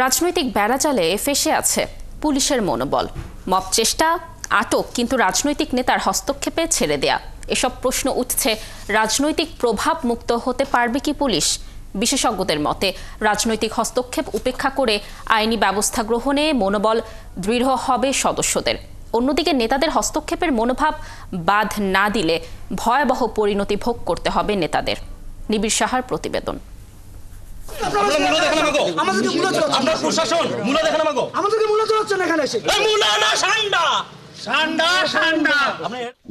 রাজনৈতিক বেড়াজালে ফেঁসে আছে পুলিশের মনোবল। মব চেষ্টা, আটক, কিন্তু রাজনৈতিক নেতার হস্তক্ষেপে ছেড়ে দেয়া, এসব প্রশ্ন উঠছে। রাজনৈতিক প্রভাব মুক্ত হতে পারবে কি পুলিশ? বিশেষজ্ঞদের মতে রাজনৈতিক হস্তক্ষেপ উপেক্ষা করে আইনি ব্যবস্থা গ্রহণে মনোবল দৃঢ় হবে সদস্যদের। অন্যদিকে নেতাদের হস্তক্ষেপের মনোভাব বাদ না দিলে ভয়াবহ পরিণতি ভোগ করতে হবে নেতাদের। নিবিড় সাহার প্রতিবেদন। আপনার প্রশাসন মূলা দেখানো মাগো আমাদেরকে মূলা চলাচ্ছে না এখানে এসে মূলা না সান্ডা সান্ডা সান্ডা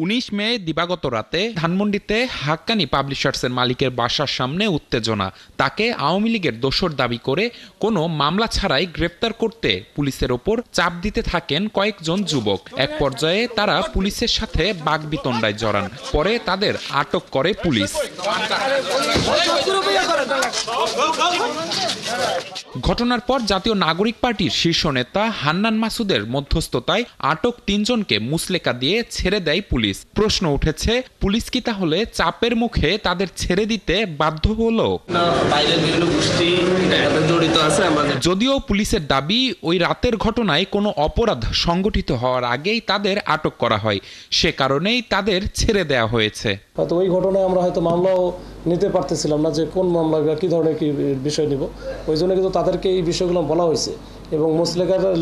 19 মে দিবাগত রাতে ধানমন্ডিতে হাক্কানি পাবলিশার্সের মালিকের বাসার সামনে উত্তেজনা। তাকে আওয়ামী লীগের দোসর দাবি করে কোনো মামলা ছাড়াই গ্রেপ্তার করতে পুলিশের ওপর চাপ দিতে থাকেন কয়েকজন যুবক। এক পর্যায়ে তারা পুলিশের সাথে বাগবিতণ্ডায় জড়ান। পরে তাদের আটক করে পুলিশ। ঘটনার পর জাতীয় নাগরিক পার্টির শীর্ষ নেতা হান্নান মাসুদের মধ্যস্থতায় আটক 3 জনকে মুচলেকা দিয়ে ছেড়ে দেয় পুলিশ। প্রশ্ন উঠেছে, পুলিশ কি তাহলে চাপের মুখে তাদের ছেড়ে দিতে বাধ্য হলো? যদিও পুলিশের দাবি, ওই রাতের ঘটনায় কোনো অপরাধ সংগঠিত হওয়ার আগেই তাদের আটক করা হয়, সে কারণেই তাদের ছেড়ে দেওয়া হয়েছে। হয়তো ওই ঘটনায় আমরা হয়তো মামলাও নিতে পারতেছিলাম না, যে কোন মামলা বা কী ধরনের কি বিষয় নিব। ওই জন্য কিন্তু তাদেরকে এই বিষয়গুলো বলা হয়েছে এবং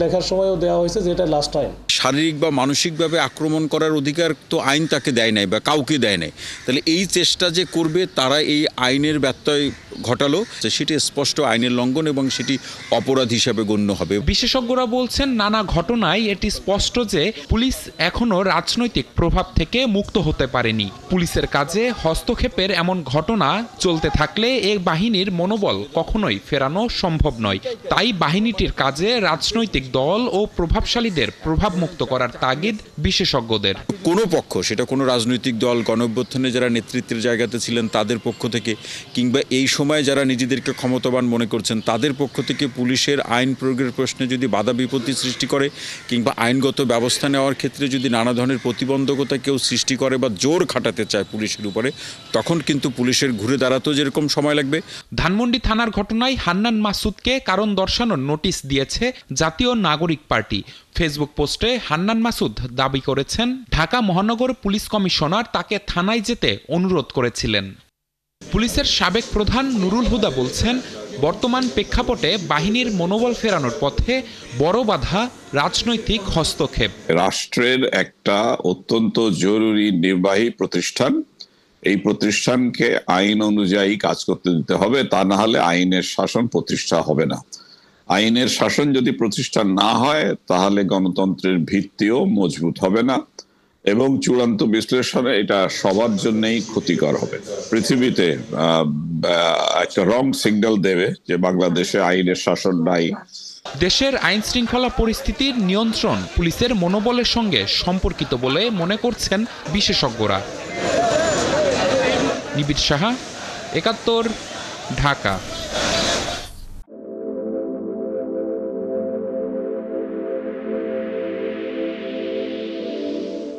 লেখার সময়ও দেওয়া হয়েছে যে এটা লাস্ট টাইম। শারীরিক বা মানসিকভাবে আক্রমণ করার অধিকার তো আইন তাকে দেয় নাই বা কাউকে দেয় নাই। তাহলে এই চেষ্টা যে করবে তারা এই আইনের ব্যত্যয় ঘটালো, সেটি স্পষ্ট আইনের লঙ্ঘন এবং সেটি অপরাধ হিসাবে গণ্য হবে। বিশেষজ্ঞরা বলছেন, নানা ঘটনায় এটি স্পষ্ট যে পুলিশ এখনো রাজনৈতিক প্রভাব থেকে মুক্ত হতে পারেনি। পুলিশের কাজে হস্তক্ষেপের এমন ঘটনা চলতে থাকলে এই বাহিনীর মনোবল কখনোই ফেরানো সম্ভব নয়। তাই বাহিনীটির কাজে রাজনৈতিক দল ও প্রভাবশালীদের প্রভাব মুক্ত করার তাগিদ বিশেষজ্ঞদের। কোনো পক্ষ, সেটা কোনো রাজনৈতিক দল, গণঅভ্যুত্থানে যারা নেতৃত্বের জায়গাতে ছিলেন তাদের পক্ষ থেকে, কিংবা এই সময় যারা নিজেদেরকে ক্ষমতাবান মনে করছেন তাদের পক্ষ থেকে পুলিশের আইন প্রয়োগের প্রশ্নে যদি বাধা বিপত্তি সৃষ্টি করে কিংবা আইনগত ব্যবস্থা নেওয়ার ক্ষেত্রে যদি নানা ধরনের প্রতিবন্ধকতা কেউ সৃষ্টি করে বা জোর খাটাতে চায় পুলিশের উপরে, তখন কিন্তু পুলিশের ঘুরে দাঁড়াতেও যেরকম সময় লাগবে। ধানমন্ডি থানার ঘটনায় হান্নান মাসুদকে কারণ দর্শানোর নোটিশ দিয়েছে জাতীয় নাগরিক পার্টি। ফেসবুক পোস্টে হান্নান মাসুদ দাবি করেছেন, ঢাকা মহানগর পুলিশ কমিশনার তাকে থানায় যেতে অনুরোধ করেছিলেন। পুলিশের সাবেক প্রধান নুরুল হুদা বলছেন, বর্তমান প্রেক্ষাপটে বাহিনীর মনোবল ফেরানোর পথে বড় বাধা রাজনৈতিক হস্তক্ষেপ। রাষ্ট্রের একটা অত্যন্ত জরুরি নির্বাহী প্রতিষ্ঠান, এই প্রতিষ্ঠানকে আইন অনুযায়ী কাজ করতে দিতে হবে, তা না হলে আইনের শাসন প্রতিষ্ঠা হবে না। আইনের শাসন যদি প্রতিষ্ঠা না হয় তাহলে গণতন্ত্রের ভিত্তিও মজবুত হবে না এবং চূড়ান্ত বিশ্লেষণে এটা সবার জন্যই ক্ষতিকর হবে। পৃথিবীতে একটা রং সিগন্যাল দেবে যে বাংলাদেশে আইনের শাসন নাই। দেশের আইন শৃঙ্খলা পরিস্থিতির নিয়ন্ত্রণ পুলিশের মনোবলের সঙ্গে সম্পর্কিত বলে মনে করছেন বিশেষজ্ঞরা। নিবিড় সাহা, ৭১, ঢাকা।